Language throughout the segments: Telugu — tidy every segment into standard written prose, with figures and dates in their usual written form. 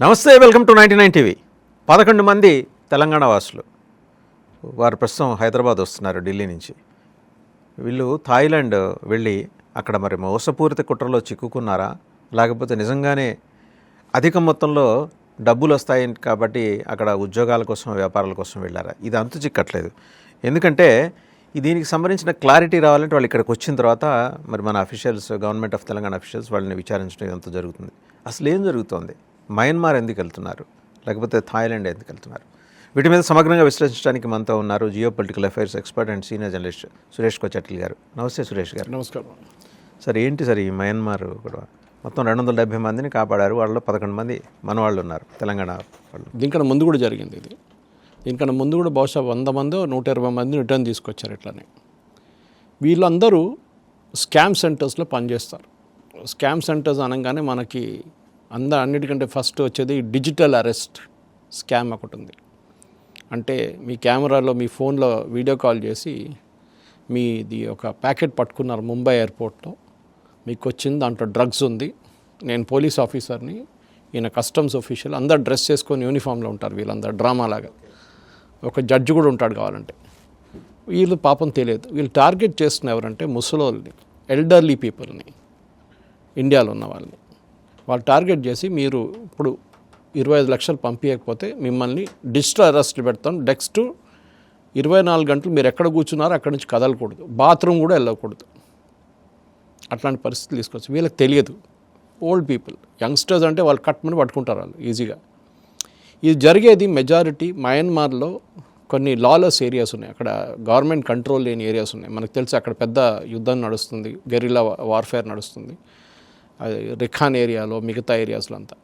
నమస్తే, వెల్కమ్ టు 99 టీవీ. 11 మంది తెలంగాణ వాసులు వారు ప్రస్తుతం హైదరాబాద్ వస్తున్నారు ఢిల్లీ నుంచి. వీళ్ళు థాయిలాండ్ వెళ్ళి అక్కడ మరి మోసపూరిత కుట్రలో చిక్కుకున్నారా, లేకపోతే నిజంగానే అధిక మొత్తంలో డబ్బులు వస్తాయి కాబట్టి అక్కడ ఉద్యోగాల కోసం వ్యాపారాల కోసం వెళ్ళారా? ఇది అంతు చిక్కట్లేదు. ఎందుకంటే దీనికి సంబంధించిన క్లారిటీ రావాలంటే వాళ్ళు ఇక్కడికి వచ్చిన తర్వాత మరి మన officials, government of Telangana officials వాళ్ళని విచారించడం ఇదంతా జరుగుతుంది. అసలు ఏం జరుగుతోంది? మయన్మార్ ఎందుకు వెళ్తున్నారు, లేకపోతే థాయిలాండ్ ఎందుకు వెళ్తున్నారు? వీటి మీద సమగ్రంగా విశ్లేషించడానికి మనతో ఉన్నారు geopolitical affairs expert and senior journalist Suresh Kochatla garu. నమస్తే సురేష్ గారు. నమస్కారం సార్. ఏంటి సార్ ఈ మయన్మార్ కూడా మొత్తం 270 మందిని కాపాడారు, వాళ్ళలో 11 మంది మన వాళ్ళు ఉన్నారు, తెలంగాణ వాళ్ళు. దీనికన్నా ముందు కూడా జరిగింది ఇది. దీనికన్నా ముందు కూడా బహుశా 100 మందో 120 మందిని రిటర్న్ తీసుకొచ్చారు. ఇట్లానే వీళ్ళందరూ స్కామ్ సెంటర్స్లో పనిచేస్తారు. స్కామ్ సెంటర్స్ అనగానే మనకి అన్నిటికంటే ఫస్ట్ వచ్చేది డిజిటల్ అరెస్ట్ స్కామ్ ఒకటి ఉంది. అంటే మీ కెమెరాలో మీ ఫోన్లో వీడియో కాల్ చేసి మీది ఒక ప్యాకెట్ పట్టుకున్నారు ముంబై ఎయిర్పోర్ట్లో, మీకు వచ్చింది దాంట్లో డ్రగ్స్ ఉంది, నేను పోలీస్ ఆఫీసర్ని, ఈయన కస్టమ్స్ ఆఫీషియల్, అందరు డ్రెస్ చేసుకొని యూనిఫామ్లో ఉంటారు, వీళ్ళందరూ డ్రామాలాగా, ఒక జడ్జి కూడా ఉంటాడు కావాలంటే. వీళ్ళు పాపం తెలియదు. వీళ్ళు టార్గెట్ చేస్తున్న ఎవరంటే ముసలోళ్ళని, ఎల్డర్లీ పీపుల్ని, ఇండియాలో ఉన్న వాళ్ళని వాళ్ళు టార్గెట్ చేసి మీరు ఇప్పుడు 25 లక్షలు పంపించకపోతే మిమ్మల్ని డిజిటల్ అరెస్ట్ పెడతాం, నెక్స్ట్ 24 గంటలు మీరు ఎక్కడ కూర్చున్నారో అక్కడి నుంచి కదలకూడదు, బాత్రూమ్ కూడా వెళ్ళకూడదు, అట్లాంటి పరిస్థితులు తీసుకొచ్చి. వీళ్ళకి తెలియదు. ఓల్డ్ పీపుల్, యంగ్స్టర్స్ అంటే వాళ్ళు కట్మని పట్టుకుంటారు వాళ్ళు ఈజీగా. ఇది జరిగేది మెజారిటీ మయన్మార్లో కొన్ని లాలెస్ ఏరియాస్ ఉన్నాయి, అక్కడ గవర్నమెంట్ కంట్రోల్ లేని ఏరియాస్ ఉన్నాయి. మనకు తెలిసి అక్కడ పెద్ద యుద్ధం నడుస్తుంది, గెరిల్లా వార్ఫేర్ నడుస్తుంది, రిఖాన్ ఏరియాలో, మిగతా ఏరియాస్లో అంతా.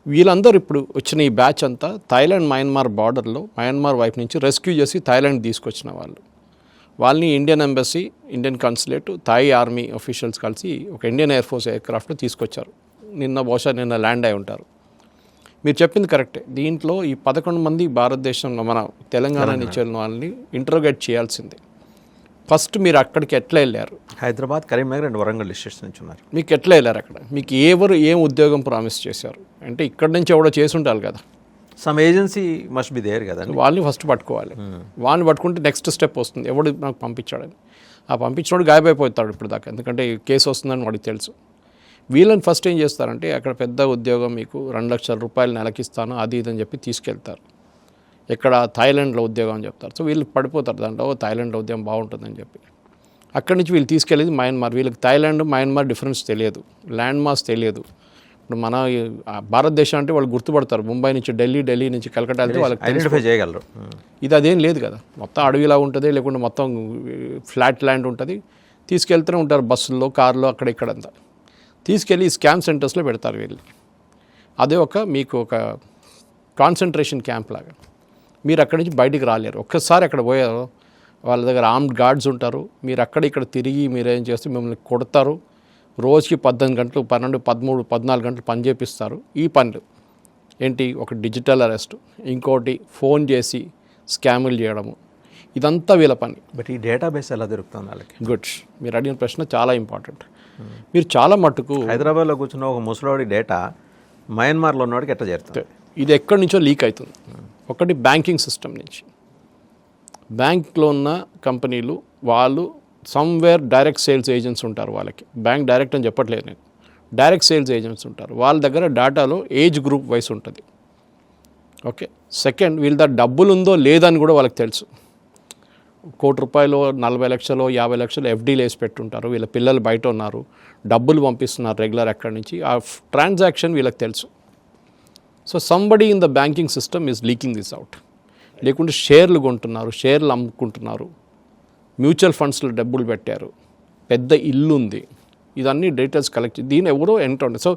వీళ్ళందరూ ఇప్పుడు వచ్చిన ఈ బ్యాచ్ అంతా థాయిలాండ్ మయన్మార్ బార్డర్లో మయన్మార్ వైపు నుంచి రెస్క్యూ చేసి థాయిలాండ్ తీసుకొచ్చిన వాళ్ళు. వాళ్ళని Indian embassy, Indian consulate, Thai army officials కలిసి ఒక ఇండియన్ ఎయిర్ ఫోర్స్ ఎయిర్క్రాఫ్ట్లో తీసుకొచ్చారు. బహుశా నిన్న ల్యాండ్ అయి ఉంటారు. మీరు చెప్పింది కరెక్టే. దీంట్లో ఈ 11 మంది భారతదేశంలో మన తెలంగాణ నుంచి వెళ్ళిన వాళ్ళని ఇంటరోగేట్ చేయాల్సిందే. ఫస్ట్ మీరు అక్కడికి ఎట్లా వెళ్ళారు? హైదరాబాద్, కరీంనగర్ అండ్ వరంగల్ డిస్ట్రిక్ట్స్ నుంచి ఉన్నారు. మీకు ఎట్లా వెళ్ళారు? అక్కడ మీకు ఏం ఉద్యోగం ప్రామిస్ చేశారు? అంటే ఇక్కడి నుంచి ఎవడో చేసి ఉంటారు కదా, some agency must be there కదా, వాళ్ళని ఫస్ట్ పట్టుకోవాలి. వాళ్ళని పట్టుకుంటే నెక్స్ట్ స్టెప్ వస్తుంది, ఎవడు నాకు పంపించాడని. ఆ పంపించినోడు గాయపడిపోతాడు ఇప్పుడు దాకా, ఎందుకంటే కేసు వస్తుందని వాడికి తెలుసు. వీళ్ళని ఫస్ట్ ఏం చేస్తారంటే అక్కడ పెద్ద ఉద్యోగం, మీకు 2 లక్షల రూపాయలు నెలకిస్తాను, అది ఇదని చెప్పి తీసుకెళ్తారు. ఎక్కడ? థాయిలాండ్లో ఉద్యోగం అని చెప్తారు. సో వీళ్ళు పడిపోతారు దాంట్లో, థాయిలాండ్లో ఉద్యోగం బాగుంటుందని చెప్పి. అక్కడి నుంచి వీళ్ళు తీసుకెళ్ళేది మయన్మార్. వీళ్ళకి థాయిలాండ్ మయన్మార్ డిఫరెన్స్ తెలియదు, ల్యాండ్ మాస్ తెలియదు. ఇప్పుడు మన భారతదేశం అంటే వాళ్ళు గుర్తుపడతారు, ముంబై నుంచి ఢిల్లీ నుంచి కలకట్టా వెళ్తే వాళ్ళకి ఐడెంటిఫై చేయగలరు. ఇది అదేం లేదు కదా, మొత్తం అడవిలా ఉంటుంది, లేకుంటే మొత్తం ఫ్లాట్ ల్యాండ్ ఉంటుంది. తీసుకెళ్తూనే ఉంటారు బస్సుల్లో, కార్లో, అక్కడ ఇక్కడంతా తీసుకెళ్ళి స్కామ్ సెంటర్స్లో పెడతారు వీళ్ళు. అదే మీకు ఒక కాన్సన్ట్రేషన్ క్యాంప్ లాగా. మీరు అక్కడి నుంచి బయటికి రాలేరు. ఒక్కసారి అక్కడ పోయారు, వాళ్ళ దగ్గర ఆర్మ్డ్ గార్డ్స్ ఉంటారు. మీరు అక్కడ ఇక్కడ తిరిగి మీరేం చేస్తే మిమ్మల్ని కొడతారు. రోజుకి 18 గంటలు, 12, 13, 14 గంటలు పని చేపిస్తారు. ఈ పనులు ఏంటి? ఒక డిజిటల్ అరెస్ట్, ఇంకోటి ఫోన్ చేసి స్కాములు చేయడము, ఇదంతా వీళ్ళ పని. బట్ ఈ డేటాబేస్ ఎలా దొరుకుతుంది వాళ్ళకి? గుడ్, మీరు అడిగిన ప్రశ్న చాలా ఇంపార్టెంట్. మీరు చాలా మట్టుకు హైదరాబాద్లో కూర్చున్న ఒక ముసలోడి డేటా మయన్మార్లో ఉన్నవాడికి ఎట్లా చేరుతుంది? ఇది ఎక్కడి నుంచో లీక్ అవుతుంది. ఒకటి బ్యాంకింగ్ సిస్టమ్ నుంచి. బ్యాంక్లో ఉన్న కంపెనీలు వాళ్ళు సమ్వేర్ డైరెక్ట్ సేల్స్ ఏజెంట్స్ ఉంటారు. వాళ్ళకి బ్యాంక్ డైరెక్ట్ అని చెప్పట్లేదు నేను, డైరెక్ట్ సేల్స్ ఏజెంట్స్ ఉంటారు. వాళ్ళ దగ్గర డేటాలో ఏజ్ గ్రూప్ వైస్ ఉంటుంది. ఓకే. సెకండ్, వీళ్ళ దగ్గర డబ్బులు ఉందో లేదని కూడా వాళ్ళకి తెలుసు. ₹1,00,00,000, 40 లక్షలు, 50 లక్షలు ఎఫ్డీలు వేసి పెట్టుంటారు. వీళ్ళ పిల్లలు బయట ఉన్నారు, డబ్బులు పంపిస్తున్నారు రెగ్యులర్ అక్కడి నుంచి. ఆ ట్రాన్సాక్షన్ వీళ్ళకి తెలుసు. So somebody in the banking system is leaking this out. లేకుంటే షేర్లు కొంటున్నారు, షేర్లు అమ్ముకుంటున్నారు, మ్యూచువల్ ఫండ్స్లో డబ్బులు పెట్టారు, పెద్ద ఇల్లు ఉంది, ఇదన్నీ డీటెయిల్స్ కలెక్ట్. దీని ఎవరో enter. So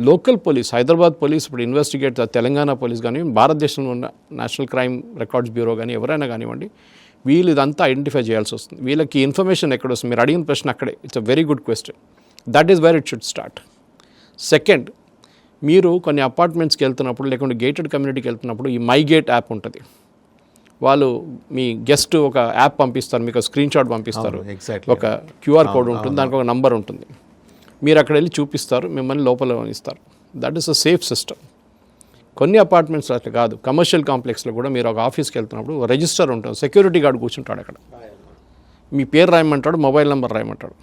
local police, Hyderabad police ఇప్పుడు ఇన్వెస్టిగేట్, తెలంగాణ పోలీస్ కానీ, భారతదేశంలో ఉన్న నేషనల్ క్రైమ్ రికార్డ్స్ బ్యూరో కానీ ఎవరైనా కానివ్వండి, వీళ్ళు ఇదంతా ఐడెంటిఫై చేయాల్సి వస్తుంది. వీళ్ళకి ఇన్ఫర్మేషన్ ఎక్కడ వస్తుంది? మీరు అడిగిన ప్రశ్న అక్కడే. It's a very good question. That is where it should start. Second, మీరు కొన్ని అపార్ట్మెంట్స్కి వెళ్తున్నప్పుడు, లేకుంటే గేటెడ్ కమ్యూనిటీకి వెళ్తున్నప్పుడు ఈ మై గేట్ యాప్ ఉంటుంది. వాళ్ళు మీ గెస్ట్ ఒక యాప్ పంపిస్తారు, మీకు స్క్రీన్ షాట్ పంపిస్తారు, ఒక క్యూఆర్ కోడ్ ఉంటుంది, దానికి ఒక నంబర్ ఉంటుంది. మీరు అక్కడ వెళ్ళి చూపిస్తారు, మిమ్మల్ని లోపల ఇస్తారు. That is a safe system. కొన్ని అపార్ట్మెంట్స్ అట్లా కాదు, కమర్షియల్ కాంప్లెక్స్లో కూడా మీరు ఒక ఆఫీస్కి వెళ్తున్నప్పుడు రిజిస్టర్ ఉంటుంది, సెక్యూరిటీ గార్డ్ కూర్చుంటాడు అక్కడ. మీ పేరు రాయమంటాడు, మొబైల్ నెంబర్ రాయమంటాడు.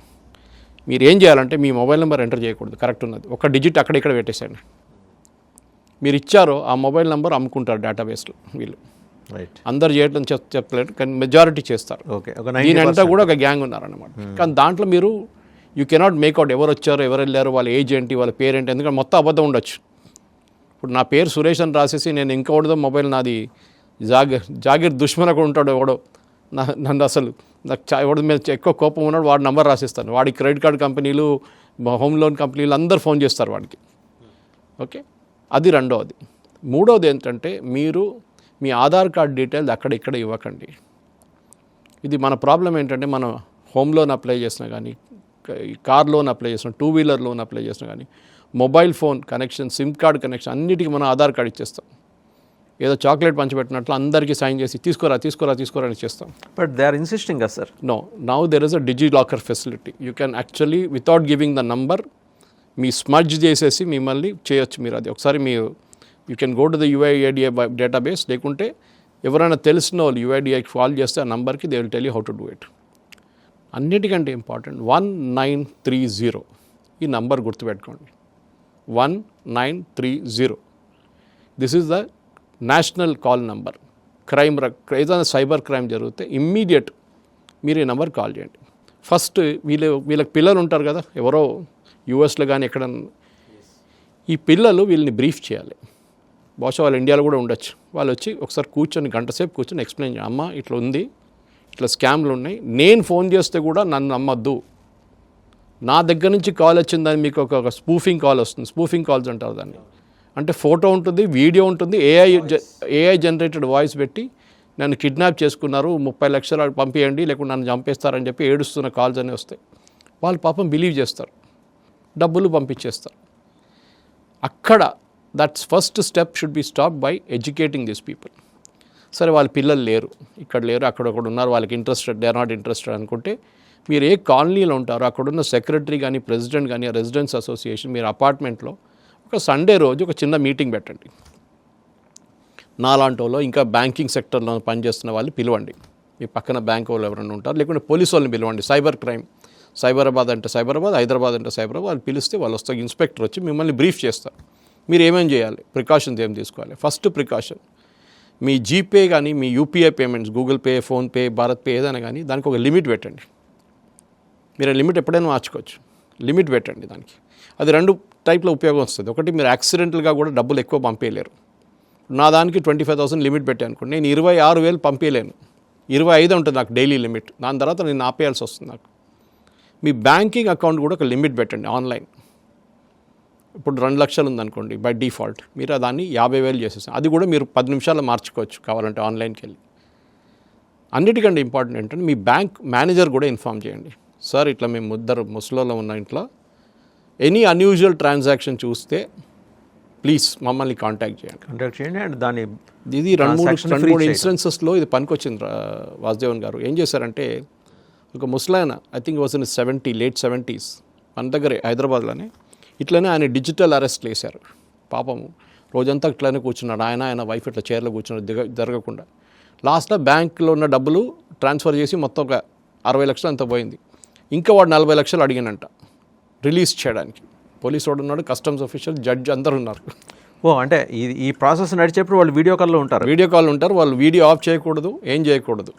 మీరు ఏం చేయాలంటే మీ మొబైల్ నెంబర్ ఎంటర్ చేయకూడదు, కరెక్ట్ ఉన్నది, ఒక డిజిట్ అక్కడ ఇక్కడ పెట్టేసేయండి. మీరు ఇచ్చారో ఆ మొబైల్ నెంబర్ అమ్ముకుంటారు డేటాబేస్లో వీళ్ళు. రైట్. అందరు చేయడం చెప్పలేరు, కానీ మెజారిటీ చేస్తారు. ఓకే. దీని అంతా కూడా ఒక గ్యాంగ్ ఉన్నారన్నమాట. కానీ దాంట్లో మీరు యూ కెనాట్ మేక్అవుట్ ఎవరు వచ్చారు, ఎవరు వెళ్ళారు, వాళ్ళ ఏజ్ ఏంటి, వాళ్ళ పేరేంటి, ఎందుకంటే మొత్తం అబద్ధం ఉండొచ్చు. ఇప్పుడు నా పేరు సురేష్ అని రాసేసి నేను ఇంకోటిదో మొబైల్ నాది జాగీర్ దుష్మన్ కూడా ఉంటాడు ఎవడో, నన్ను అసలు నాకు ఎవడి మీద ఎక్కువ కోపం ఉన్నాడు వాడి నెంబర్ రాసిస్తాను. వాడికి క్రెడిట్ కార్డ్ కంపెనీలు, హోమ్ లోన్ కంపెనీలు అందరు ఫోన్ చేస్తారు వాడికి. ఓకే, అది రెండవది. మూడవది ఏంటంటే మీరు మీ ఆధార్ కార్డ్ డీటెయిల్స్ అక్కడ ఇక్కడ ఇవ్వకండి. ఇది మన ప్రాబ్లం ఏంటంటే మనం హోమ్ లోన్ అప్లై చేసినా కానీ, కార్ లోన్ అప్లై చేసినా, 2 వీలర్ లోన్ అప్లై చేసినా కానీ, mobile phone connection, SIM card connection అన్నిటికీ మనం ఆధార్ కార్డ్ ఇచ్చేస్తాం. ఏదో చాక్లెట్ పంచిపెట్టినట్లు అందరికీ సైన్ చేసి తీసుకోరా అని చేస్తాం. బట్ దే ఆర్ ఇన్సిస్టింగ్ కదా sir. No, now there is a digi locker facility. You can actually without giving the number మీ స్మడ్జ్ చేసేసి మిమ్మల్ని చేయొచ్చు. మీరు అది ఒకసారి you can go to the UIDAI database, లేకుంటే ఎవరైనా తెలిసిన వాళ్ళు యుఐడిఐకి కాల్ చేస్తే ఆ నంబర్కి they will tell you how to do it. అన్నిటికంటే ఇంపార్టెంట్ 1930, ఈ నంబర్ గుర్తుపెట్టుకోండి, 1930. This is the national call number. ఏదైనా సైబర్ క్రైమ్ జరిగితే ఇమ్మీడియట్ మీరు ఈ నెంబర్ కాల్ చేయండి. ఫస్ట్ వీళ్ళకి పిల్లలు ఉంటారు కదా, ఎవరో యూఎస్లో కానీ ఎక్కడ, ఈ పిల్లలు వీళ్ళని బ్రీఫ్ చేయాలి. బహుశా వాళ్ళు ఇండియాలో కూడా ఉండొచ్చు. వాళ్ళు వచ్చి ఒకసారి కూర్చొని గంటసేపు కూర్చొని ఎక్స్ప్లెయిన్ చేయాలి, అమ్మ ఇట్లా ఉంది, ఇట్లా స్కామ్లు ఉన్నాయి, నేను ఫోన్ చేస్తే కూడా నన్ను నమ్మద్దు, నా దగ్గర నుంచి కాల్ వచ్చిందని మీకు ఒక స్పూఫింగ్ కాల్ వస్తుంది. స్పూఫింగ్ కాల్స్ అంటారు దాన్ని. అంటే ఫోటో ఉంటుంది, వీడియో ఉంటుంది, ఏఐ జనరేటెడ్ వాయిస్ పెట్టి నన్ను కిడ్నాప్ చేసుకున్నారు, 30 లక్షలు పంపించండి లేకుంటే నన్ను చంపేస్తారని చెప్పి ఏడుస్తున్న కాల్స్ అన్నీ వస్తాయి. వాళ్ళు పాపం బిలీవ్ చేస్తారు, డబ్బులు పంపించేస్తారు. అక్కడ that's first step should be stop by educating this people. సరే వాళ్ళ పిల్లలు లేరు, ఇక్కడ లేరు, అక్కడొకడు ఉన్నారు, వాళ్ళకి interested, they are not interested అనుకుంటే మీరు ఏ కాలనీలో ఉంటారో అక్కడున్న సెక్రటరీ కానీ, ప్రెసిడెంట్ కానీ, రెసిడెంట్స్ అసోసియేషన్, మీరు అపార్ట్మెంట్లో ఒక సండే రోజు ఒక చిన్న మీటింగ్ పెట్టండి. నాలాంటి వాళ్ళు ఇంకా బ్యాంకింగ్ సెక్టర్లో పనిచేస్తున్న వాళ్ళు పిలవండి, మీ పక్కన బ్యాంక్ వాళ్ళు ఎవరైనా ఉంటారు, లేకుంటే పోలీసు వాళ్ళని పిలవండి. సైబర్ క్రైమ్, సైబరాబాద్ అంటే సైబరాబాద్, హైదరాబాద్ అంటే సైబరాబాద్, వాళ్ళు పిలిస్తే వాళ్ళు వస్తారు, ఇన్స్పెక్టర్ వచ్చి మిమ్మల్ని బ్రీఫ్ చేస్తారు. మీరు ఏమేం చేయాలి, ప్రికాషన్స్ ఏం తీసుకోవాలి. ఫస్ట్ ప్రికాషన్, మీ జీపే కానీ, మీ UPI payments, Google Pay, PhonePe, Bharat pay ఏదైనా కానీ దానికి ఒక లిమిట్ పెట్టండి. మీరు ఆ లిమిట్ ఎప్పుడైనా మార్చుకోవచ్చు, లిమిట్ పెట్టండి దానికి. అది 2 టైప్లో ఉపయోగం వస్తుంది. ఒకటి, మీరు యాక్సిడెంటల్గా కూడా డబ్బులు ఎక్కువ పంపేయలేరు. నా దానికి 25,000 లిమిట్ పెట్టాను అనుకోండి, నేను 26,000 పంపేయలేను, 25 ఉంటుంది నాకు డైలీ లిమిట్, దాని తర్వాత నేను ఆపేయాల్సి వస్తుంది నాకు. మీ బ్యాంకింగ్ అకౌంట్ కూడా ఒక లిమిట్ పెట్టండి ఆన్లైన్. ఇప్పుడు 2 లక్షలు ఉందనుకోండి బై డిఫాల్ట్, మీరు దాన్ని 50,000 చేసేసారు. అది కూడా మీరు 10 నిమిషాల్లో మార్చుకోవచ్చు కావాలంటే ఆన్లైన్కి వెళ్ళి. అన్నిటికంటే ఇంపార్టెంట్ ఏంటంటే మీ బ్యాంక్ మేనేజర్ కూడా ఇన్ఫామ్ చేయండి, సార్ ఇట్లా మేము ముస్లింలో ఉన్న ఇంట్లో ఎనీ అన్యూజువల్ ట్రాన్సాక్షన్ చూస్తే ప్లీజ్ మమ్మల్ని కాంటాక్ట్ చేయండి. అండ్ దాని ఇది 2-3 ఇన్సిడెన్సెస్లో ఇది పనికొచ్చింది. వాసుదేవన్ గారు ఏం చేశారంటే, ఒక ముస్లాయన, I think was in late 70s, మన దగ్గరే హైదరాబాద్లోనే ఇట్లనే ఆయన డిజిటల్ అరెస్ట్ వేశారు. పాపము రోజంతా ఇట్లనే కూర్చున్నాడు, ఆయన వైఫ్ ఇట్లా చైర్లో కూర్చున్నాడు జరగకుండా. లాస్ట్లో బ్యాంక్లో ఉన్న డబ్బులు ట్రాన్స్ఫర్ చేసి మొత్తం ఒక 60 లక్షలు అంత పోయింది. ఇంకా వాడు 40 లక్షలు అడిగినంట రిలీజ్ చేయడానికి. పోలీసు వాడు ఉన్నాడు, కస్టమ్స్ ఆఫీషియల్, జడ్జి అందరూ ఉన్నారు. అంటే ఈ ప్రాసెస్ నడిచేప్పుడు వాళ్ళు వీడియో కాల్లో ఉంటారు. వాళ్ళు వీడియో ఆఫ్ చేయకూడదు, ఏం చేయకూడదు,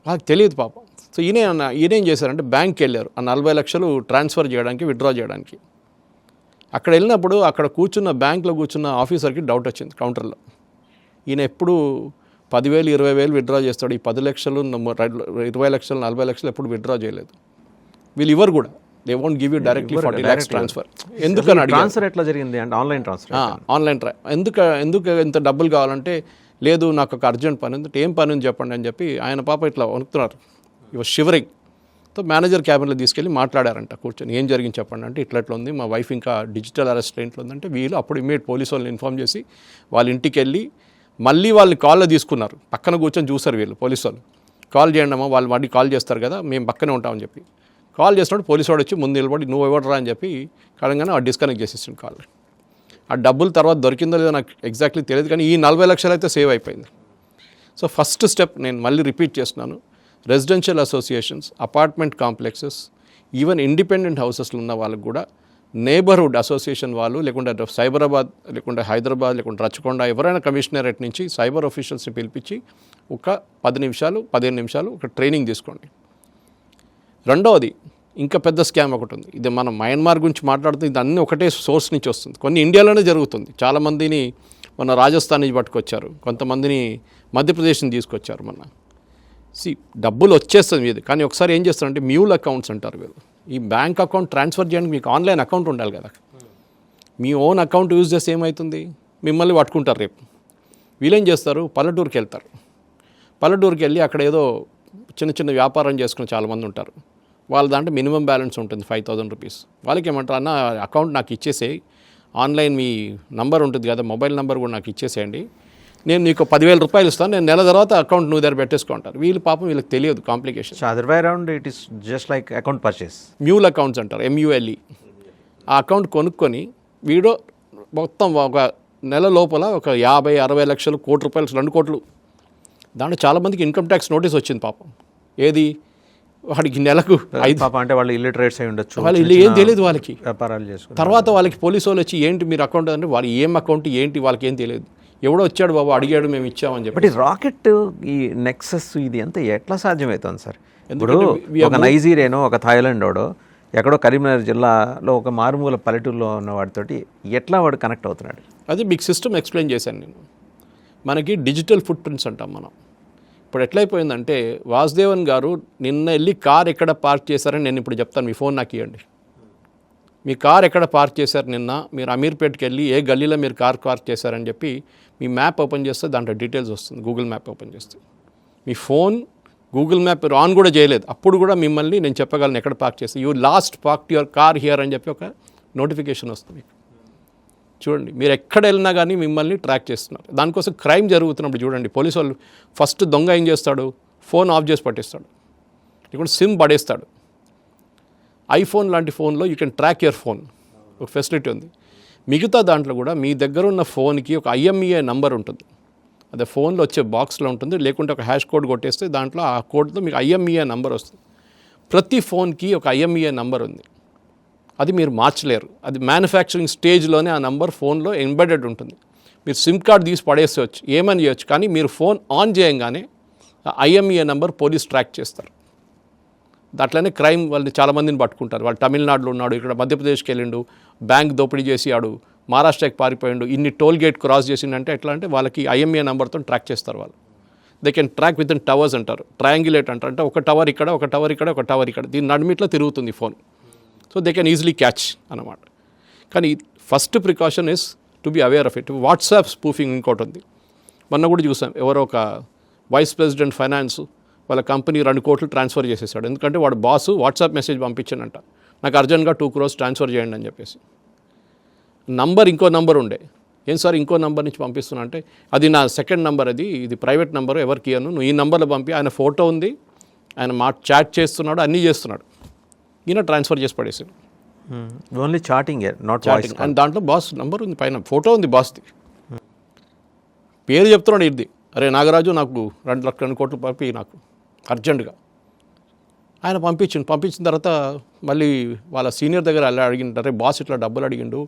వాళ్ళకి తెలియదు పాపం. సో ఈయనేం చేశారంటే బ్యాంక్కి వెళ్ళారు ఆ 40 లక్షలు ట్రాన్స్ఫర్ చేయడానికి, విత్డ్రా చేయడానికి. అక్కడ వెళ్ళినప్పుడు అక్కడ బ్యాంక్లో కూర్చున్న ఆఫీసర్కి డౌట్ వచ్చింది కౌంటర్లో. ఈయన ఎప్పుడు 10,000, 20,000 విత్డ్రా చేస్తాడు, ఈ 10 లక్షలు, 20 లక్షలు, 40 లక్షలు ఎప్పుడు విత్డ్రా చేయలేదు. వీళ్ళు ఇవ్వరు కూడా, they won't give you directly 40 lakhs transfer. ఎందుకని ట్రాన్స్ఫర్ ఎట్లా జరిగింది అంటే ఆన్లైన్ ట్రాన్స్ఫర్. ఎందుకు ఇంత డబ్బులు కావాలంటే, లేదు నాకు ఒక అర్జెంట్ పని ఉంది, ఏం పని ఉంది చెప్పండి అని చెప్పి ఆయన పాప ఇట్లా వణుకుతున్నారు, ఇవాళ షివరింగ్. సో మేనేజర్ క్యాబిన్లో తీసుకెళ్ళి మాట్లాడారంట కూర్చొని, ఏం జరిగింది చెప్పండి అంటే, ఇట్లా ఉంది, మా వైఫ్ ఇంకా డిజిటల్ అరెస్ట్ ఇంట్లో ఉందంటే, వీళ్ళు అప్పుడు ఇమ్మీడియట్ పోలీసు వాళ్ళని ఇన్ఫామ్ చేసి వాళ్ళ ఇంటికి వెళ్ళి మళ్ళీ వాళ్ళని కాల్లో తీసుకున్నారు. పక్కన కూర్చొని చూసారు వీళ్ళు, పోలీసు వాళ్ళు. కాల్ చేయండి అమ్మా, వాళ్ళు మళ్ళీ కాల్ చేస్తారు కదా, మేము పక్కనే ఉంటామని చెప్పి కాల్ చేసినప్పుడు పోలీసు వాడు వచ్చి ముందు నిలబడి నువ్వు ఎవడరా అని చెప్పి కడంగానే వాడు డిస్కనెక్ట్ చేసేసాడు కాల్. ఆ డబ్బులు తర్వాత దొరికిందో లేదో నాకు ఎగ్జాక్ట్లీ తెలియదు, కానీ ఈ 40 లక్షలు అయితే సేవ్ అయిపోయింది. సో ఫస్ట్ స్టెప్ నేను మళ్ళీ రిపీట్ చేస్తున్నాను, residential associations, apartment complexes, even independent హౌసెస్లో ఉన్న వాళ్ళకు కూడా నేబర్హుడ్ అసోసియేషన్ వాళ్ళు, లేకుంటే సైబరాబాద్, లేకుంటే హైదరాబాద్, లేకుంటే రచ్చకొండ, ఎవరైనా కమిషనరేట్ నుంచి సైబర్ ఆఫీషియల్స్ని పిలిపించి ఒక 10 నిమిషాలు 15 నిమిషాలు ఒక ట్రైనింగ్ తీసుకోండి. రెండవది, ఇంకా పెద్ద స్కామ్ ఒకటి ఉంది. ఇది మనం మయన్మార్ గురించి మాట్లాడుతుంది, ఇది అన్నీ ఒకటే సోర్స్ నుంచి వస్తుంది. కొన్ని ఇండియాలోనే జరుగుతుంది. చాలామందిని మన రాజస్థాన్ నుంచి పట్టుకొచ్చారు, కొంతమందిని మధ్యప్రదేశ్ నుంచి తీసుకొచ్చారు. డబ్బులు వచ్చేస్తుంది మీది, కానీ ఒకసారి ఏం చేస్తారంటే మ్యూల్ అకౌంట్స్ అంటారు వీళ్ళు. ఈ బ్యాంక్ అకౌంట్ ట్రాన్స్ఫర్ చేయడానికి మీకు ఆన్లైన్ అకౌంట్ ఉండాలి కదా. మీ ఓన్ అకౌంట్ యూజ్ చేస్తే ఏమవుతుంది, మిమ్మల్ని పట్టుకుంటారు రేపు. వీళ్ళేం చేస్తారు, పల్లెటూరుకి వెళ్తారు. పల్లెటూరుకి వెళ్ళి అక్కడ ఏదో చిన్న చిన్న వ్యాపారం చేసుకుని చాలామంది ఉంటారు. వాళ్ళ దాంట్లో మినిమం బ్యాలెన్స్ ఉంటుంది 5,000 రూపీస్. వాళ్ళకి ఏమంటారు, అన్న అకౌంట్ నాకు ఇచ్చేసేయి, ఆన్లైన్ మీ నంబర్ ఉంటుంది కదా, మొబైల్ నెంబర్ కూడా నాకు ఇచ్చేసేయండి, నేను నీకు 10,000 రూపాయలు ఇస్తాను, నేను నెల తర్వాత అకౌంట్ నువ్వు దగ్గర పెట్టేసుకుంటారు. వీళ్ళు పాపం వీళ్ళకి తెలియదు complication. Other way around it is just like account purchase. Mule accounts అంటారు, MULE. ఆ అకౌంట్ కొనుక్కొని వీడు మొత్తం ఒక నెల లోపల ఒక 50-60 లక్షలు, ₹1 కోటి, 2 కోట్లు. దాంట్లో చాలామందికి ఇన్కమ్ ట్యాక్స్ నోటీస్ వచ్చింది పాపం. ఏది, వాడికి నెలకు 5 పాపం అంటే వాళ్ళు ఇల్లిటరేట్స్ అయి ఉండొచ్చు, వాళ్ళు ఇల్లు ఏం తెలియదు వాళ్ళకి. వ్యాపారాలు చేసుకుని తర్వాత వాళ్ళకి పోలీసు వాళ్ళు వచ్చి ఏంటి మీరు అకౌంట్ అంటే వాళ్ళు ఏం అకౌంట్ ఏంటి వాళ్ళకి ఏం తెలియదు. ఎవడో వచ్చాడు బాబు అడిగాడు మేము ఇచ్చామని చెప్పి. బట్ ఈ రాకెట్, ఈ నెక్సస్, ఇది అంతా ఎట్లా సాధ్యమవుతుంది సార్? ఇప్పుడు ఒక నైజీరియానో ఒక థాయిలాండోడో ఎక్కడో కరీంనగర్ జిల్లాలో ఒక మారుమూల పల్లెటూరులో ఉన్న వాడితోటి ఎట్లా వాడు కనెక్ట్ అవుతున్నాడు? అది మీకు సిస్టమ్ ఎక్స్ప్లెయిన్ చేశాను నేను. మనకి డిజిటల్ ఫుట్ ప్రింట్స్ అంటాం మనం. ఇప్పుడు ఎట్లయిపోయిందంటే వాసుదేవన్ గారు నిన్న వెళ్ళి కార్ ఎక్కడ పార్క్ చేశారని నేను ఇప్పుడు చెప్తాను, మీ ఫోన్ నాకు ఇవ్వండి. మీ కార్ ఎక్కడ పార్క్ చేశారు నిన్న, మీరు అమీర్పేట్కి వెళ్ళి ఏ గల్లీలో మీరు కార్ పార్క్ చేశారని చెప్పి మీ మ్యాప్ ఓపెన్ చేస్తే దాంట్లో డీటెయిల్స్ వస్తుంది. గూగుల్ మ్యాప్ ఓపెన్ చేస్తే మీ ఫోన్ గూగుల్ మ్యాప్ ఆన్ కూడా చేయలేదు, అప్పుడు కూడా మిమ్మల్ని నేను చెప్పగలను ఎక్కడ పార్క్ చేస్తే. You last park your car here అని చెప్పి ఒక నోటిఫికేషన్ వస్తుంది మీకు. చూడండి, మీరు ఎక్కడ వెళ్ళినా కానీ మిమ్మల్ని ట్రాక్ చేస్తున్నారు. దానికోసం క్రైమ్ జరుగుతున్నప్పుడు చూడండి, పోలీసు వాళ్ళు ఫస్ట్ దొంగ ఏం చేస్తాడు, ఫోన్ ఆఫ్ చేసి పట్టేస్తాడు, లేకుంటే సిమ్ పడేస్తాడు. ఐఫోన్ లాంటి ఫోన్లో you can track your phone, ఒక ఫెసిలిటీ ఉంది. మిగతా దాంట్లో కూడా మీ దగ్గర ఉన్న ఫోన్కి ఒక IMEI నంబర్ ఉంటుంది, అదే ఫోన్లో వచ్చే బాక్స్లో ఉంటుంది, లేకుంటే ఒక హ్యాష్ కోడ్ కొట్టేస్తే దాంట్లో ఆ కోడ్తో మీకు IMEI నంబర్ వస్తుంది. ప్రతి ఫోన్కి ఒక IMEI నంబర్ ఉంది, అది మీరు మార్చలేరు. అది మ్యానుఫ్యాక్చరింగ్ స్టేజ్లోనే ఆ నంబర్ ఫోన్లో ఎంబెడెడ్ ఉంటుంది. మీరు సిమ్ కార్డ్ తీసి పడేసేవచ్చు, ఏమని చేయొచ్చు, కానీ మీరు ఫోన్ ఆన్ చేయంగానే ఆ IMEI నంబర్ పోలీస్ ట్రాక్ చేస్తారు. దాంట్లోనే క్రైమ్ వాళ్ళని చాలామందిని పట్టుకుంటారు. వాళ్ళు తమిళనాడులో ఉన్నాడు, ఇక్కడ మధ్యప్రదేశ్కి వెళ్ళిండు, బ్యాంక్ దోపిడీ చేసి ఆడు మహారాష్ట్రకి పారిపోయిండు, ఇన్ని టోల్ గేట్ క్రాస్ చేసిండంటే ఎట్లా అంటే వాళ్ళకి IMEI నెంబర్తో ట్రాక్ చేస్తారు వాళ్ళు. They can track with in towers అంటారు, ట్రయాంగులేట్ అంటారు. అంటే ఒక టవర్ ఇక్కడ, ఒక టవర్ ఇక్కడ, ఒక టవర్ ఇక్కడ, దీని నడిమిట్లో తిరుగుతుంది phone. So they can easily catch అన్నమాట. కానీ first precaution is to be aware of it. WhatsApp spoofing ఇంకోటి ఉంది, మొన్న కూడా చూసాం. ఎవరో ఒక వైస్ ప్రెసిడెంట్ ఫైనాన్స్ వాళ్ళ కంపెనీ 2 కోట్లు ట్రాన్స్ఫర్ చేసేసాడు. ఎందుకంటే వాడు బాసు వాట్సాప్ మెసేజ్ పంపించానంట, నాకు అర్జెంట్గా 2 crores ట్రాన్స్ఫర్ చేయండి అని చెప్పేసి. నంబర్ ఇంకో నంబర్ ఉండే, ఏం సార్ ఇంకో నంబర్ నుంచి పంపిస్తున్నా అంటే, అది నా సెకండ్ నంబర్, ఇది ప్రైవేట్ నెంబర్, ఎవరికి ఇయ్యను, నువ్వు ఈ నెంబర్లో పంపి. ఆయన ఫోటో ఉంది, ఆయన చాట్ చేస్తున్నాడు, అన్నీ చేస్తున్నాడు. ఈయన ట్రాన్స్ఫర్ చేసి పడేసాడు. Only chatting, not voice. And దాంట్లో బాస్ నెంబర్ ఉంది, పైన ఫోటో ఉంది బాస్ది, పేరు చెప్తున్నాడు ఇది, అరే నాగరాజు నాకు 2 కోట్లు పంపి నాకు అర్జెంటుగా. ఆయన పంపించిన తర్వాత మళ్ళీ వాళ్ళ సీనియర్ దగ్గర అలా అడిగిండు, అరే బాస్ ఇట్లా డబ్బులు అడిగిండు,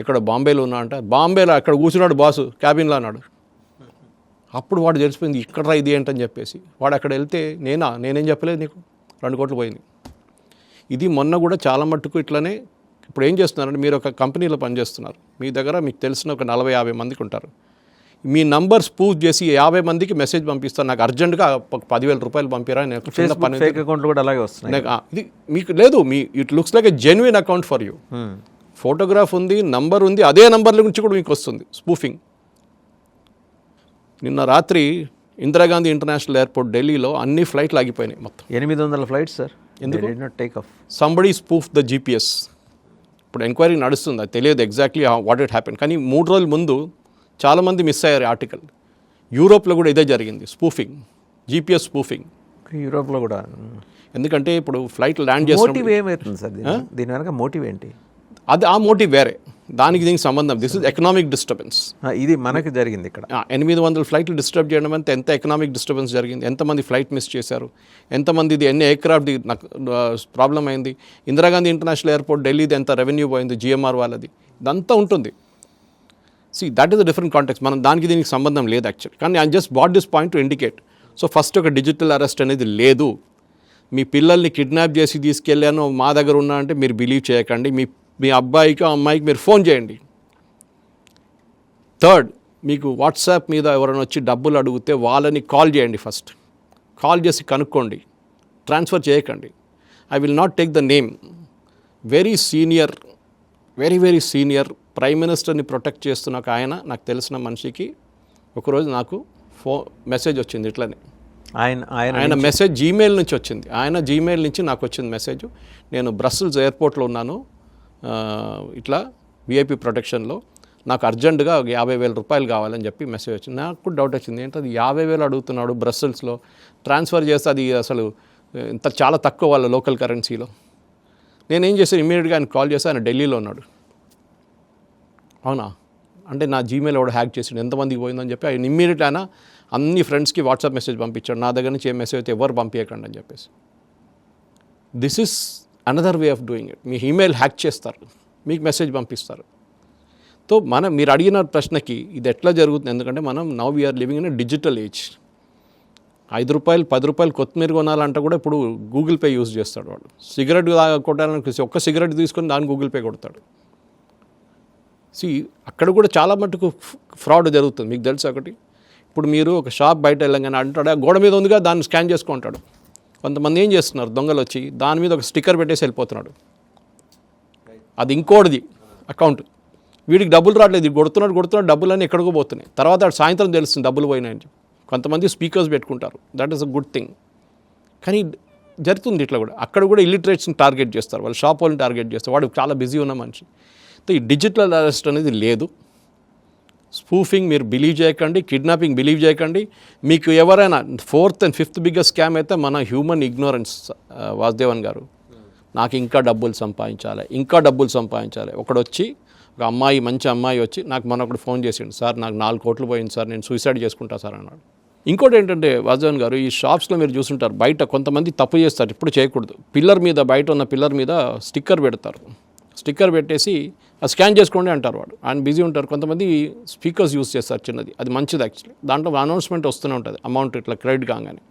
ఇక్కడ బాంబేలో ఉన్నా అంటే, బాంబేలో అక్కడ కూర్చున్నాడు బాసు క్యాబిన్లో అన్నాడు. అప్పుడు వాడు తెలిసిపోయింది ఇక్కడ ఇది ఏంటని చెప్పేసి. వాడు అక్కడ వెళ్తే నేనేం చెప్పలేదు నీకు, 2 కోట్లు పోయింది. ఇది మొన్న కూడా చాలా మట్టుకు ఇట్లనే. ఇప్పుడు ఏం చేస్తున్నారంటే, మీరు ఒక కంపెనీలో పనిచేస్తున్నారు, మీ దగ్గర మీకు తెలిసిన ఒక 40-50 మందికి ఉంటారు. మీ నంబర్ స్పూఫ్ చేసి 50 మందికి మెసేజ్ పంపిస్తాను, నాకు అర్జెంటుగా 10,000 రూపాయలు పంపిరా, నేను చిన్న పని. ఫేక్ అకౌంట్లు కూడా అలాగే వస్తున్నాయి. ఇది మీకు లేదు, it looks like a genuine account for you. Photograph ఉంది, నంబర్ ఉంది, అదే నంబర్ల గురించి కూడా మీకు వస్తుంది స్పూఫింగ్. నిన్న రాత్రి ఇందిరాగాంధీ ఇంటర్నేషనల్ ఎయిర్పోర్ట్ ఢిల్లీలో అన్ని ఫ్లైట్లు ఆగిపోయినాయి మొత్తం. 800 ఫ్లైట్స్ సార్, ఎందుకు take off. Somebody spoof the GPS. ఇప్పుడు ఎంక్వైరీ నడుస్తుంది, అది తెలియదు ఎగ్జాక్ట్లీ వాట్ ఇట్ హ్యాపెన్. కానీ 3 రోజుల ముందు చాలామంది మిస్ అయ్యారు ఆర్టికల్. యూరోప్లో కూడా ఇదే జరిగింది, స్పూఫింగ్, GPS స్పూఫింగ్ యూరోప్లో కూడా. ఎందుకంటే ఇప్పుడు ఫ్లైట్ ల్యాండ్ చేసిన మోటివ్ ఏమవుతుంది సార్, దీని వెనక మోటివ్ ఏంటి? అది ఆ మోటివ్ వేరే. దానికి దీనికి సంబంధం. This is economic disturbance. ఇది మనకి జరిగింది ఇక్కడ. 800 ఫ్లైట్లు డిస్టర్బ్ చేయడం అంటే ఎంత ఎకనామిక్ డిస్టర్బెన్స్ జరిగింది, ఎంతమంది ఫ్లైట్ మిస్ చేశారు, ఎంతమందిది ఎన్ని ఎయిర్క్రాఫ్ట్ నాకు ప్రాబ్లం అయింది. ఇందిరాగాంధీ ఇంటర్నేషనల్ ఎయిర్పోర్ట్ ఢిల్లీది ఎంత రెవెన్యూ పోయింది, జిఎంఆర్ వాళ్ళది, ఇదంతా ఉంటుంది. That is a different context. మనం దానికి దీనికి సంబంధం లేదు యాక్చువల్లీ. కానీ I just bat this point to indicate. So first ఒక డిజిటల్ అరెస్ట్ అనేది లేదు. మీ పిల్లల్ని కిడ్నాప్ చేసి తీసుకెళ్ళాను మా దగ్గర ఉన్నా అంటే మీరు బిలీవ్ చేయకండి. మీ అబ్బాయికి అమ్మాయికి మీరు ఫోన్ చేయండి. థర్డ్, మీకు వాట్సాప్ మీద ఎవరైనా వచ్చి డబ్బులు అడిగితే వాళ్ళని కాల్ చేయండి. ఫస్ట్ కాల్ చేసి కనుక్కోండి, ట్రాన్స్ఫర్ చేయకండి. I will not take the name. Very senior, very senior prime మినిస్టర్ని ప్రొటెక్ట్ చేస్తున్న ఒక ఆయన, నాకు తెలిసిన మనిషికి ఒకరోజు నాకు మెసేజ్ వచ్చింది ఇట్లనే. ఆయన మెసేజ్ జీమెయిల్ నుంచి వచ్చింది. ఆయన జీమెయిల్ నుంచి నాకు వచ్చింది మెసేజ్. నేను బ్రస్సెల్స్ ఎయిర్పోర్ట్లో ఉన్నాను, ఇట్లా విఐపి ప్రొటెక్షన్లో, నాకు అర్జెంటుగా 50,000 రూపాయలు కావాలని చెప్పి మెసేజ్ వచ్చింది. నాకు డౌట్ వచ్చింది, ఏంటది 50,000 అడుగుతున్నాడు బ్రస్సెల్స్లో, ట్రాన్స్ఫర్ చేస్తే అది అసలు ఇంత చాలా తక్కువ వాళ్ళ లోకల్ కరెన్సీలో. నేనేం చేశాను, ఇమీడియట్గా ఆయన కాల్ చేస్తే ఆయన ఢిల్లీలో ఉన్నాడు. అవునా అంటే నా జీమెయిల్ ఎవడో హ్యాక్ చేసిండు, ఎంతమందికి పోయిందని చెప్పి ఆయన ఇమ్మీడియట్ ఆయన అన్ని ఫ్రెండ్స్కి వాట్సాప్ మెసేజ్ పంపించాడు, నా దగ్గర నుంచి ఏ మెసేజ్ అయితే ఎవరు పంపించకండి అని చెప్పేసి. This is another way of doing it. Me email hack చేస్తారు, మీకు మెసేజ్ పంపిస్తారు. సో మీరు అడిగిన ప్రశ్నకి ఇది ఎట్లా జరుగుతుంది, ఎందుకంటే మనం now we are living in a digital age. 5 రూపాయలు 10 రూపాయలు కొత్తిమీర కొనాలంటే కూడా ఇప్పుడు గూగుల్ పే యూజ్ చేస్తాడు వాడు. సిగరెట్ కొట్టాలని ఒక్క సిగరెట్ తీసుకొని దాన్ని గూగుల్ పే కొడతాడు. అక్కడ కూడా చాలా మటుకు ఫ్రాడ్ జరుగుతుంది. మీకు తెలుసు ఒకటి, ఇప్పుడు మీరు ఒక షాప్ బయట వెళ్ళగానే అంటాడు గోడ మీద ఉందిగా దాన్ని స్కాన్ చేసుకుంటాడు. కొంతమంది ఏం చేస్తున్నారు, దొంగలు వచ్చి దాని మీద ఒక స్టిక్కర్ పెట్టేసి వెళ్ళిపోతున్నాడు. అది ఇంకోటిది అకౌంట్, వీడికి డబ్బులు రావట్లేదు, కొడుతున్నాడు డబ్బులన్నీ ఎక్కడికో పోతున్నాయి. తర్వాత సాయంత్రం తెలుస్తుంది డబ్బులు పోయినాయని. కొంతమంది స్పీకర్స్ పెట్టుకుంటారు, that is a good thing. కానీ జరుగుతుంది ఇట్లా కూడా. అక్కడ కూడా ఇల్లిటరేట్స్ని టార్గెట్ చేస్తారు, వాళ్ళు షాప్ వాళ్ళని టార్గెట్ చేస్తారు, వాడు చాలా బిజీ ఉన్న మనిషి. ఈ డిజిటల్ అరెస్ట్ అనేది లేదు. స్పూఫింగ్ మీరు బిలీవ్ చేయకండి, కిడ్నాపింగ్ బిలీవ్ చేయకండి. మీకు ఎవరైనా 4th and 5th biggest scam అయితే మన హ్యూమన్ ఇగ్నోరెన్స్. వాసుదేవన్ గారు, నాకు ఇంకా డబ్బులు సంపాదించాలి. ఒకడొచ్చి ఒక అమ్మాయి, మంచి అమ్మాయి వచ్చి నాకు ఒకడు ఫోన్ చేసిండు, సార్ నాకు 4 కోట్లు పోయింది సార్, నేను సూసైడ్ చేసుకుంటా సార్ అన్నాడు. ఇంకోటి ఏంటంటే వాసుదేవన్ గారు, ఈ షాప్స్లో మీరు చూస్తుంటారు బయట కొంతమంది తప్పు చేస్తారు, ఇప్పుడు చేయకూడదు. బయట ఉన్న పిల్లర్ మీద స్టిక్కర్ పెడతారు. స్టిక్కర్ పెట్టేసి అది స్కాన్ చేసుకోండి అంటారు. ఆయన బిజీ ఉంటారు. కొంతమంది స్పీకర్స్ యూస్ చేస్తారు చిన్నది, అది మంచిది యాక్చువల్లీ. దాంట్లో అనౌన్స్మెంట్ వస్తూనే ఉంటుంది, అమౌంట్ ఇట్లా క్రెడిట్ కాగానే.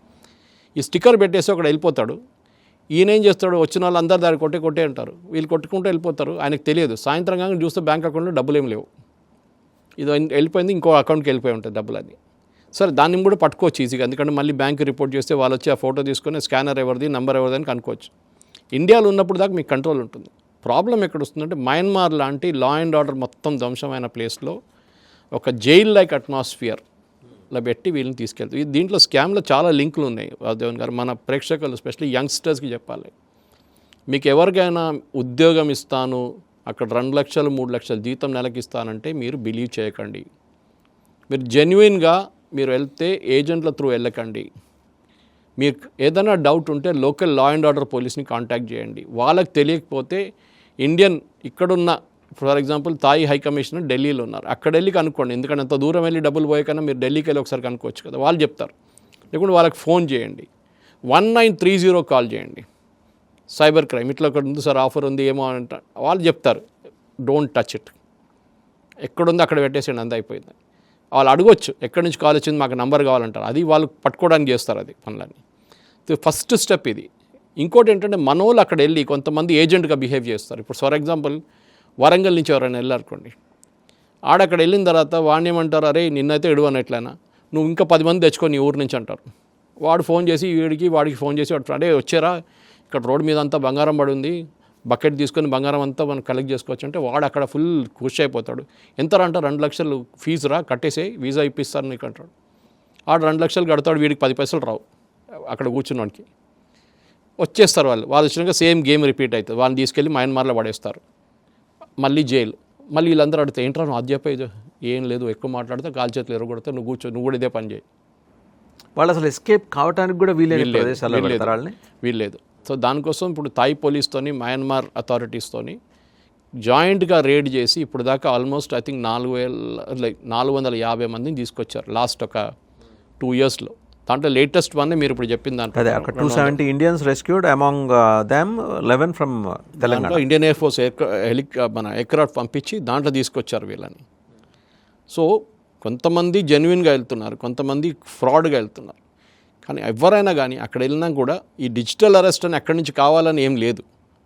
ఈ స్టిక్కర్ పెట్టేసి ఒకడు వెళ్ళిపోతాడు. ఈయన ఏం చేస్తాడు, వచ్చిన వాళ్ళు అందరు దాన్ని కొట్టే అంటారు. వీళ్ళు కొట్టుకుంటూ వెళ్ళిపోతారు, ఆయనకు తెలియదు. సాయంత్రం కానీ చూస్తే బ్యాంక్ అకౌంట్లో డబ్బులు ఏం లేవు, ఇది వెళ్ళిపోయింది, ఇంకో అకౌంట్కి వెళ్ళిపోయి ఉంటుంది డబ్బులు అది. సరే దాన్ని కూడా పట్టుకోవచ్చు ఈజీగా, ఎందుకంటే మళ్ళీ బ్యాంక్ రిపోర్ట్ చేస్తే వాళ్ళు వచ్చి ఆ ఫోటో తీసుకొని స్కానర్ ఎవరిది, నంబర్ ఎవరిది అని కనుక్కోవచ్చు. ఇండియాలో ఉన్నప్పుడు దాకా మీకు కంట్రోల్ ఉంటుంది. ప్రాబ్లం ఎక్కడ వస్తుందంటే, మయన్మార్ లాంటి లా అండ్ ఆర్డర్ మొత్తం ధ్వంసమైన ప్లేస్లో ఒక జైల్ లైక్ అట్మాస్ఫియర్లో పెట్టి వీళ్ళని తీసుకెళ్తారు. దీంట్లో స్కామ్లో చాలా లింకులు ఉన్నాయి వాసుదేవన్ గారు. మన ప్రేక్షకులు ఎస్పెషల్లీ యంగ్స్టర్స్కి చెప్పాలి, మీకు ఎవరికైనా ఉద్యోగం ఇస్తాను, అక్కడ 2 లక్షలు 3 లక్షలు జీతం నెలకి ఇస్తానంటే మీరు బిలీవ్ చేయకండి. మీరు జెన్యున్గా మీరు వెళ్తే ఏజెంట్ల త్రూ వెళ్ళకండి. మీకు ఏదైనా డౌట్ ఉంటే లోకల్ లా అండ్ ఆర్డర్ పోలీస్ని కాంటాక్ట్ చేయండి. వాళ్ళకి తెలియకపోతే ఇండియన్ ఇక్కడున్న, for example Thai high commissioner ఢిల్లీలో ఉన్నారు, అక్కడ వెళ్ళి కనుక్కోండి. ఎందుకంటే అంత దూరం వెళ్ళి డబ్బులు పోయే కన్నా మీరు ఢిల్లీకి వెళ్ళి ఒకసారి కనుక్కోవచ్చు కదా, వాళ్ళు చెప్తారు. లేకుంటే వాళ్ళకి ఫోన్ చేయండి, 1930 కాల్ చేయండి, సైబర్ క్రైమ్. ఇట్లా ఒకటి ఉంది సార్, ఆఫర్ ఉంది ఏమో అంట, వాళ్ళు చెప్తారు. డోంట్ టచ్ ఇట్, ఎక్కడుందో అక్కడ పెట్టేసేయండి, అంత అయిపోయింది. వాళ్ళు అడగొచ్చు ఎక్కడి నుంచి కాల్ వచ్చింది, మాకు నంబర్ కావాలంటారు. అది వాళ్ళు పట్టుకోవడానికి చేస్తారు అది పనులని. ఫస్ట్ స్టెప్ ఇది. ఇంకోటి ఏంటంటే, మనోళ్ళు అక్కడ వెళ్ళి కొంతమంది ఏజెంట్గా బిహేవ్ చేస్తారు. ఇప్పుడు ఫర్ ఎగ్జాంపుల్ వరంగల్ నుంచి ఎవరైనా వెళ్ళారనుకోండి, అక్కడ వెళ్ళిన తర్వాత వాడిని ఏమంటారు, అరే నిన్నైతే ఎడువని ఎట్లయినా నువ్వు ఇంకా 10 మంది తెచ్చుకొని ఊరు నుంచి అంటారు. వాడు ఫోన్ చేసి వాడికి ఫోన్ చేసి అడే వచ్చారా, ఇక్కడ రోడ్డు మీద అంతా బంగారం పడి ఉంది, బకెట్ తీసుకొని బంగారం అంతా మనం కలెక్ట్ చేసుకోవచ్చు అంటే వాడు అక్కడ ఫుల్ ఖుషి అయిపోతాడు. ఎంతరా అంటే 2 లక్షలు ఫీజు రా కట్టేసే, వీసా ఇప్పిస్తారు నీకు అంటాడు. 2 లక్షలు కడతాడు, వీడికి 10 పైసలు రావు. అక్కడ కూర్చున్నవాడికి వచ్చేస్తారు వాళ్ళు వచ్చినాక సేమ్ గేమ్ రిపీట్ అవుతుంది. వాళ్ళని తీసుకెళ్ళి మయన్మార్లో పడేస్తారు, మళ్ళీ జైలు. మళ్ళీ వీళ్ళందరూ అడిగితే ఏంట్రా నువ్వు అది చెప్పేది, ఏం లేదు ఎక్కువ మాట్లాడితే కాలు చేతులు ఎరగొడితే నువ్వు కూర్చో, నువ్వు కూడా ఇదే పని చేయి. వాళ్ళు అసలు ఎస్కేప్ కావడానికి కూడా వీల్లేదు. సో దానికోసం ఇప్పుడు థాయ్ పోలీస్తోని, మయన్మార్ అథారిటీస్తోని జాయింట్గా రేడ్ చేసి ఇప్పుడు దాకా ఆల్మోస్ట్ ఐ థింక్ 450 మందిని తీసుకొచ్చారు లాస్ట్ ఒక 2 yearsలో. దాంట్లో లేటెస్ట్ వన్ మీరు ఇప్పుడు చెప్పిన అదే అక్కడ 270 Indians rescued among them 11 from Telangana. దాంట్లో ఇండియన్ ఎయిర్ ఫోర్స్ మన ఎయిర్క్రాఫ్ట్ పంపించి దాంట్లో తీసుకొచ్చారు వీళ్ళని. సో కొంతమంది జెన్యున్గా వెళ్తున్నారు, కొంతమంది ఫ్రాడ్గా వెళ్తున్నారు. కానీ ఎవరైనా కానీ అక్కడ వెళ్ళినా కూడా ఈ డిజిటల్ అరెస్ట్ అని ఎక్కడి నుంచి కావాలని ఏం లేదు.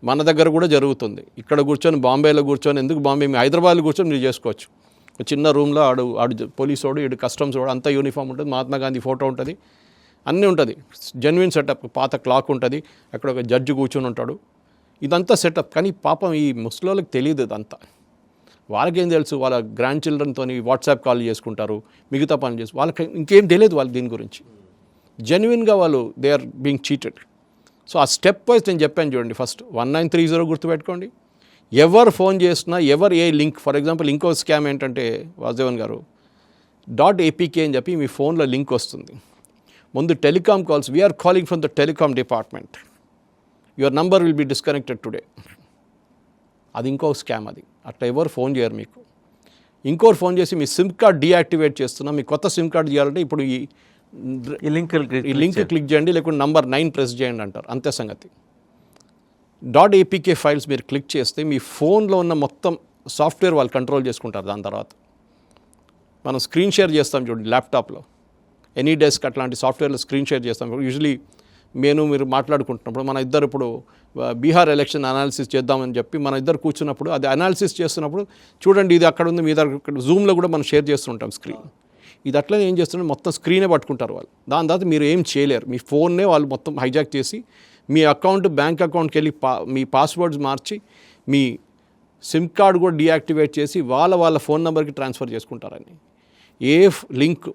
మన దగ్గర కూడా జరుగుతుంది. ఇక్కడ కూర్చొని బాంబేలో కూర్చొని ఎందుకు బాంబే, మీ హైదరాబాద్లో కూర్చొని మీరు చేసుకోవచ్చు. ఒక చిన్న రూమ్లో ఆడు పోలీసోడు, ఇటు కస్టమ్స్ వాడు, అంతా యూనిఫామ్ ఉంటుంది, మహాత్మా గాంధీ ఫోటో ఉంటుంది, అన్నీ ఉంటుంది. జెన్యున్ సెటప్, పాత క్లాక్ ఉంటుంది, అక్కడ ఒక జడ్జి కూర్చొని ఉంటాడు. ఇదంతా సెటప్. కానీ పాపం ఈ ముస్లింలకు తెలియదు ఇదంతా. వాళ్ళకేం తెలుసు, వాళ్ళ గ్రాండ్ చిల్డ్రన్తో వాట్సాప్ కాల్ చేసుకుంటారు, మిగతా పనులు చేసి వాళ్ళకి ఇంకేం తెలియదు వాళ్ళకి దీని గురించి. జెన్యున్గా వాళ్ళు they are being cheated. So ఆ స్టెప్ వైజ్ నేను చెప్పాను చూడండి. ఫస్ట్ 1930 గుర్తుపెట్టుకోండి. ఎవరు ఫోన్ చేసినా, ఎవరు ఏ లింక్, ఫర్ ఎగ్జాంపుల్ ఇంకో స్కామ్ ఏంటంటే వాసుదేవన్ గారు .apk అని చెప్పి మీ ఫోన్లో లింక్ వస్తుంది. ముందు telecom calls, we are calling from the telecom department, your number will be disconnected today. అది ఇంకో స్కామ్. అది అట్లా ఎవరు ఫోన్ చేయరు మీకు. ఇంకోరు ఫోన్ చేసి మీ సిమ్ కార్డ్ డీయాక్టివేట్ చేస్తున్నా, మీ కొత్త సిమ్ కార్డ్ చేయాలంటే ఇప్పుడు ఈ లింక్ క్లిక్ చేయండి, లేకుంటే నంబర్ 9 ప్రెస్ చేయండి అంటారు. అంతే సంగతి. .apk ఫైల్స్ మీరు క్లిక్ చేస్తే మీ ఫోన్లో ఉన్న మొత్తం సాఫ్ట్వేర్ వాళ్ళు కంట్రోల్ చేసుకుంటారు. దాని తర్వాత మనం స్క్రీన్ షేర్ చేస్తాం చూడండి ల్యాప్టాప్లో, ఎనీ డెస్క్ అట్లాంటి సాఫ్ట్వేర్లో స్క్రీన్ షేర్ చేస్తాం. యూజువలీ మీరు మాట్లాడుకుంటున్నప్పుడు మన ఇద్దరు ఇప్పుడు బీహార్ ఎలక్షన్ అనాలిసిస్ చేద్దామని చెప్పి మన ఇద్దరు కూర్చున్నప్పుడు, అది అనాలిసిస్ చేస్తున్నప్పుడు చూడండి ఇది అక్కడ ఉంది, మీ దగ్గర జూమ్లో కూడా మనం షేర్ చేస్తుంటాం స్క్రీన్. ఇది అట్లనే ఏం చేస్తుంటే మొత్తం స్క్రీనే పట్టుకుంటారు వాళ్ళు. దాని తర్వాత మీరు ఏం చేయలేరు. మీ ఫోన్నే వాళ్ళు మొత్తం హైజాక్ చేసి మీ అకౌంట్, బ్యాంక్ అకౌంట్కి వెళ్ళి మీ పాస్వర్డ్స్ మార్చి మీ సిమ్ కార్డ్ కూడా డీయాక్టివేట్ చేసి వాళ్ళ ఫోన్ నెంబర్కి ట్రాన్స్ఫర్ చేసుకుంటారని.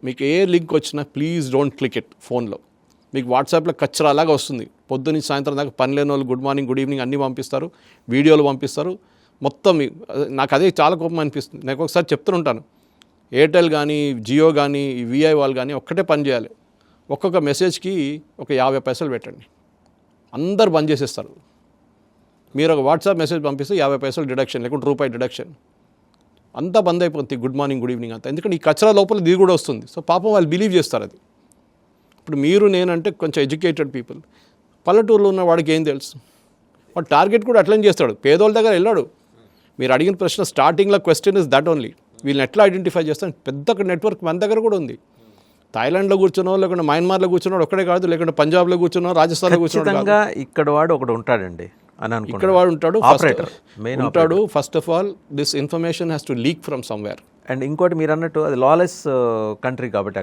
మీకు ఏ లింక్ వచ్చినా ప్లీజ్ డోంట్ క్లిక్ ఇట్. ఫోన్లో మీకు వాట్సాప్లో కచ్చరాలాగా వస్తుంది. పొద్దున్న సాయంత్రం దాకా పని లేని వాళ్ళు గుడ్ మార్నింగ్, గుడ్ ఈవినింగ్ అన్నీ పంపిస్తారు, వీడియోలు పంపిస్తారు. మొత్తం నాకు అదే చాలా కోపం అనిపిస్తుంది. నాకు ఒకసారి చెప్తుంటాను, ఎయిర్టెల్ కానీ, జియో కానీ, విఐ వాళ్ళు కానీ ఒక్కటే పని చేయాలి. ఒక్కొక్క మెసేజ్కి ఒక 50 పైసలు పెట్టండి, అందరు బంద్ చేసేస్తారు. మీరు ఒక వాట్సాప్ మెసేజ్ పంపిస్తే 50 పైసలు డిడక్షన్, లేకుంటే రూపాయి డిడక్షన్, అంతా బంద్ అయిపోతుంది. గుడ్ మార్నింగ్, గుడ్ ఈవినింగ్ అంతా. ఎందుకంటే ఈ కచరా లోపల ఇది కూడా వస్తుంది. సో పాపం వాళ్ళు బిలీవ్ చేస్తారు అది. ఇప్పుడు మీరు నేనంటే కొంచెం ఎడ్యుకేటెడ్ పీపుల్, పల్లెటూరులో ఉన్న వాడికి ఏం తెలుసు, వాడు టార్గెట్ కూడా అట్లనే చేస్తాడు. పేదోళ్ళ దగ్గర వెళ్ళాడు. మీరు అడిగిన ప్రశ్న స్టార్టింగ్లో క్వశ్చన్ ఇస్ దట్ ఓన్లీ. వీళ్ళని ఎట్లా ఐడెంటిఫై చేస్తాను, పెద్ద నెట్వర్క్ మన దగ్గర కూడా ఉంది. థాయిలాండ్లో కూర్చున్నావు, లేకుంటే మయన్మార్లో కూర్చున్నాడు ఒక్కడే కాదు, లేకుంటే పంజాబ్లో కూర్చున్నావు, రాజస్థాన్లో కూర్చున్నాడు. ఇక్కడ వాడు ఒకడు ఉంటాడండి అని అనుకుంటా. ఇక్కడ వాడు ఉంటాడు, ఉంటాడు. First of all this information has to leak from somewhere. And ఇంకోటి మీరు అన్నట్టు అది లాలెస్ కంట్రీ కాబట్టి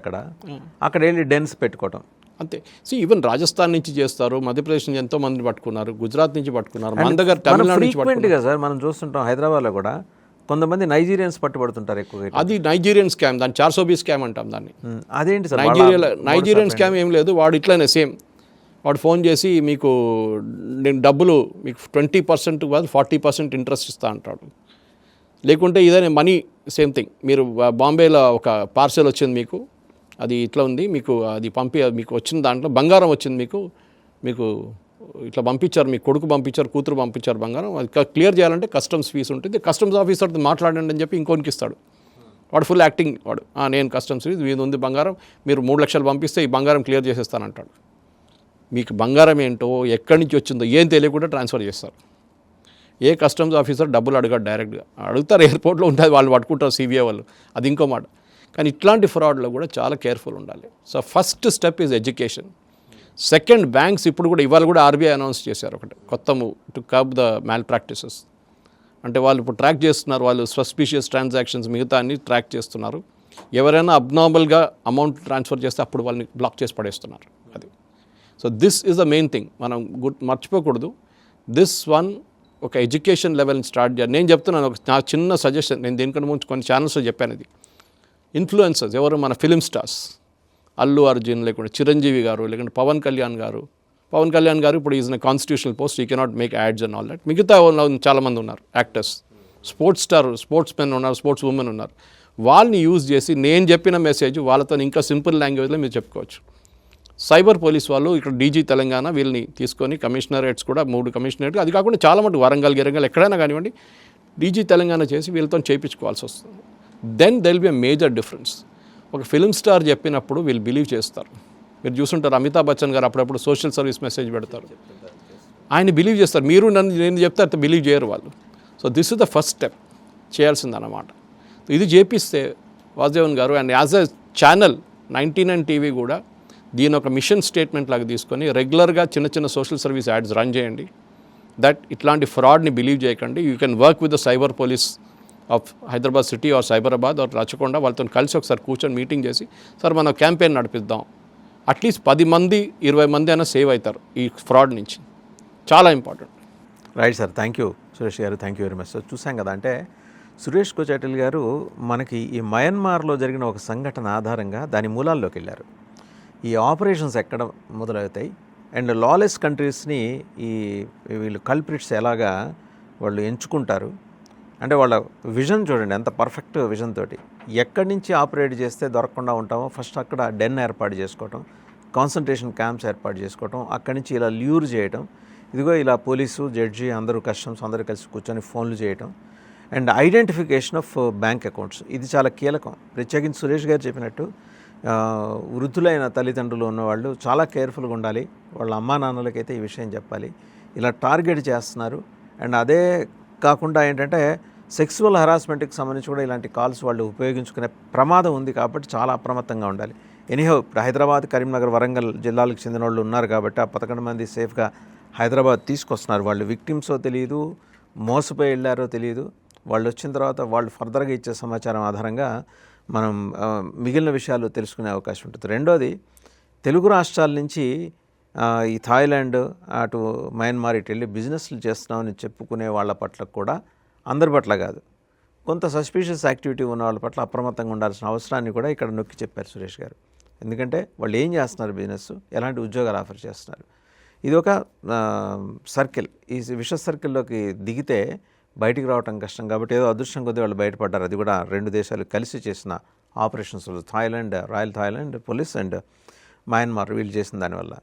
అక్కడ వెళ్ళి డెన్స్ పెట్టుకోవటం అంతే. సో ఈవెన్ రాజస్థాన్ నుంచి చేస్తారు, మధ్యప్రదేశ్ నుంచి ఎంతో మంది పట్టుకున్నారు, గుజరాత్ నుంచి పట్టుకున్నారు, మన దగ్గర తమిళనాడు నుంచి పట్టుకున్నారు. సార్ మనం చూస్తుంటాం హైదరాబాద్లో కూడా కొంతమంది నైజీరియన్స్ పట్టుబడుతుంటారు ఎక్కువగా. అది నైజీరియన్ స్కామ్, దాన్ని 420 స్కామ్ అంటాం దాన్ని. అదేంటి సార్? నైజీరియన్ స్కామ్ ఏం లేదు, వాడు ఇట్లానే సేమ్. వాడు ఫోన్ చేసి మీకు నేను డబ్బులు మీకు 20% కాదు 40% ఇంట్రెస్ట్ ఇస్తా అంటాడు. లేకుంటే ఇదే మనీ సేమ్ థింగ్. మీరు బాంబేలో ఒక పార్సెల్ వచ్చింది మీకు, అది ఇట్లా ఉంది, మీకు అది మీకు వచ్చిన దాంట్లో బంగారం వచ్చింది, మీకు ఇట్లా పంపించారు, మీ కొడుకు పంపించారు, కూతురు పంపించారు బంగారం, అది క్లియర్ చేయాలంటే కస్టమ్స్ ఫీజు ఉంటుంది, కస్టమ్స్ ఆఫీసర్తో మాట్లాడండి అని చెప్పి ఇంకోనికి ఇస్తాడు. వాడు ఫుల్ యాక్టింగ్. వాడు నేను కస్టమ్స్ ఫీజు ఇది ఉంది బంగారం, మీరు 3 లక్షలు పంపిస్తే ఈ బంగారం క్లియర్ చేసేస్తానంటాడు. మీకు బంగారం ఏంటో ఎక్కడి నుంచి వచ్చిందో ఏం తెలియకుండా ట్రాన్స్ఫర్ చేస్తారు. ఏ కస్టమ్స్ ఆఫీసర్ డబ్బులు అడగాడు, డైరెక్ట్గా అడుగుతారు. ఎయిర్పోర్ట్లో ఉంటుంది, వాళ్ళు పట్టుకుంటారు సిబిఐ వాళ్ళు, అది ఇంకో మాట. కానీ ఇట్లాంటి ఫ్రాడ్లో కూడా చాలా కేర్ఫుల్ ఉండాలి. So first step is education. Second, banks ఇప్పుడు కూడా ఇవాళ కూడా ఆర్బీఐ అనౌన్స్ చేశారు ఒకటి కొత్త move to curb the మ్యాల్ practices. అంటే వాళ్ళు ఇప్పుడు ట్రాక్ చేస్తున్నారు, వాళ్ళు సస్పిషియస్ ట్రాన్సాక్షన్స్ మిగతా అన్ని ట్రాక్ చేస్తున్నారు. ఎవరైనా అబ్నార్మల్గా అమౌంట్ ట్రాన్స్ఫర్ చేస్తే అప్పుడు వాళ్ళని బ్లాక్ చేసి పడేస్తున్నారు. అది. So this is the main thing, మనం మర్చిపోకూడదు. దిస్ వన్ ఒక ఎడ్యుకేషన్ లెవెల్ని స్టార్ట్ చేయాలి. నేను చెప్తున్నాను, ఒక నా చిన్న సజెషన్, నేను దీనికన్నా ముందు కొన్ని ఛానల్స్లో చెప్పాను. ఇది ఇన్ఫ్లుయెన్సర్స్ ఎవరు, మన ఫిలిం స్టార్స్, అల్లు అర్జున్, లేకుంటే చిరంజీవి గారు, లేకుంటే పవన్ కళ్యాణ్ గారు ఇప్పుడు is in constitutional post, you cannot make ads and all that. మిగతా చాలామంది ఉన్నారు యాక్టర్స్, స్పోర్ట్స్ మెన్ ఉన్నారు, స్పోర్ట్స్ ఉమెన్ ఉన్నారు. వాళ్ళని యూజ్ చేసి నేను చెప్పిన మెసేజ్ వాళ్ళతో ఇంకా సింపుల్ లాంగ్వేజ్లో మీరు చెప్పుకోవచ్చు. సైబర్ పోలీస్ వాళ్ళు ఇక్కడ డీజీ తెలంగాణ వీళ్ళని తీసుకొని కమిషనరేట్స్ కూడా 3 కమిషనరేట్, అది కాకుండా చాలా మటుకు వరంగల్ ఎక్కడైనా కానివ్వండి, డీజీ తెలంగాణ చేసి వీళ్ళతో చేయించుకోవాల్సి వస్తుంది. Then there'll be a major difference. ఒక ఫిల్మ్ స్టార్ చెప్పినప్పుడు వీళ్ళు బిలీవ్ చేస్తారు. మీరు చూసుంటారు అమితాబ్ బచ్చన్ గారు అప్పుడప్పుడు సోషల్ సర్వీస్ మెసేజ్ పెడతారు, ఆయన బిలీవ్ చేస్తారు. మీరు నేను చెప్తే అట్లా బిలీవ్ చేయరు వాళ్ళు. So this is the first step చేయాల్సిందన్నమాట. ఇది చేపిస్తే Vasudevan garu and as a channel 99 TV కూడా దీని ఒక మిషన్ స్టేట్మెంట్ లాగా తీసుకొని రెగ్యులర్గా చిన్న చిన్న సోషల్ సర్వీస్ యాడ్స్ రన్ చేయండి. దట్ ఇట్లాంటి ఫ్రాడ్ని బిలీవ్ చేయకండి. You can work with the cyber police of Hyderabad city or Cyberabad or Rachakonda, వాళ్ళతో కలిసి ఒకసారి కూర్చొని మీటింగ్ చేసి సార్ మనం క్యాంపెయిన్ నడిపిద్దాం, అట్లీస్ట్ 10 మంది 20 మంది అయినా సేవ్ అవుతారు ఈ ఫ్రాడ్ నుంచి. చాలా important. Right sir, thank you Suresh గారు, థ్యాంక్ యూ వెరీ మచ్. చూసాం కదా, అంటే సురేష్ కోచాటిల్ గారు మనకి ఈ మయన్మార్లో జరిగిన ఒక సంఘటన ఆధారంగా దాని మూలాల్లోకి వెళ్ళారు. ఈ ఆపరేషన్స్ ఎక్కడ మొదలవుతాయి అండ్ లాలెస్ కంట్రీస్ని ఈ వీళ్ళు కల్ప్రిట్స్ ఎలాగా వాళ్ళు ఎంచుకుంటారు, అంటే వాళ్ళ విజన్ చూడండి ఎంత పర్ఫెక్ట్ విజన్ తోటి ఎక్కడి నుంచి ఆపరేట్ చేస్తే దొరకకుండా ఉంటామో ఫస్ట్ అక్కడ డెన్ ఏర్పాటు చేసుకోవటం, కాన్సన్ట్రేషన్ క్యాంప్స్ ఏర్పాటు చేసుకోవటం, అక్కడి నుంచి ఇలా ల్యూర్ చేయటం, ఇదిగో ఇలా పోలీసు జడ్జి అందరూ కస్టమ్స్ అందరూ కలిసి కూర్చొని ఫోన్లు చేయటం and identification of bank accounts. ఇది చాలా కీలకం. ప్రత్యేకించి సురేష్ గారు చెప్పినట్టు వృద్ధులైన తల్లిదండ్రులు ఉన్నవాళ్ళు చాలా కేర్ఫుల్గా ఉండాలి. వాళ్ళ అమ్మా నాన్నలకైతే ఈ విషయం చెప్పాలి. ఇలా టార్గెట్ చేస్తున్నారు. అండ్ అదే కాకుండా ఏంటంటే సెక్సువల్ హరాస్మెంట్కి సంబంధించి కూడా ఇలాంటి కాల్స్ వాళ్ళు ఉపయోగించుకునే ప్రమాదం ఉంది కాబట్టి చాలా అప్రమత్తంగా ఉండాలి. ఎనీహౌ ఇప్పుడు హైదరాబాద్, కరీంనగర్, వరంగల్ జిల్లాలకు చెందిన వాళ్ళు ఉన్నారు కాబట్టి ఆ 11 మంది సేఫ్గా హైదరాబాద్ తీసుకొస్తున్నారు. వాళ్ళు విక్టిమ్సో తెలియదు, మోసపోయి వెళ్ళారో తెలియదు. వాళ్ళు వచ్చిన తర్వాత వాళ్ళు ఫర్దర్గా ఇచ్చే సమాచారం ఆధారంగా మనం మిగిలిన విషయాలు తెలుసుకునే అవకాశం ఉంటుంది. రెండోది, తెలుగు రాష్ట్రాల నుంచి ఈ థాయిలాండ్ అటు మయన్మార్ ఇటు వెళ్ళి బిజినెస్లు చేస్తున్నామని చెప్పుకునే వాళ్ళ పట్ల కూడా, అందరి పట్ల కాదు, కొంత సస్పీషియస్ యాక్టివిటీ ఉన్న వాళ్ళ పట్ల అప్రమత్తంగా ఉండాల్సిన అవసరాన్ని కూడా ఇక్కడ నొక్కి చెప్పారు సురేష్ గారు. ఎందుకంటే వాళ్ళు ఏం చేస్తున్నారు, బిజినెస్ ఎలాంటి ఉద్యోగాలు ఆఫర్ చేస్తున్నారు. ఇది ఒక సర్కిల్. ఈ విష సర్కిల్లోకి దిగితే బయటికి రావటం కష్టం కాబట్టి ఏదో అదృష్టం కొద్దీ వాళ్ళు బయటపడ్డారు. అది కూడా 2 దేశాలు కలిసి చేసిన operations, Thailand, royal Thailand police and Myanmar వీళ్ళు చేసిన దానివల్ల.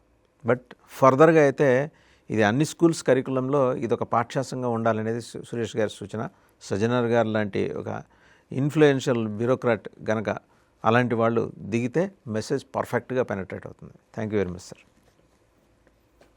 బట్ ఫర్దర్గా అయితే ఇది అన్ని స్కూల్స్ కరికులంలో ఇది ఒక పాఠ్యాంశంగా ఉండాలనేది సురేష్ గారి సూచన. సజ్జనర్ గారు లాంటి ఒక ఇన్ఫ్లుయెన్షియల్ బ్యూరోక్రాట్ గనక అలాంటి వాళ్ళు దిగితే మెసేజ్ పర్ఫెక్ట్గా పెనట్రేట్ అవుతుంది. Thank you very much sir.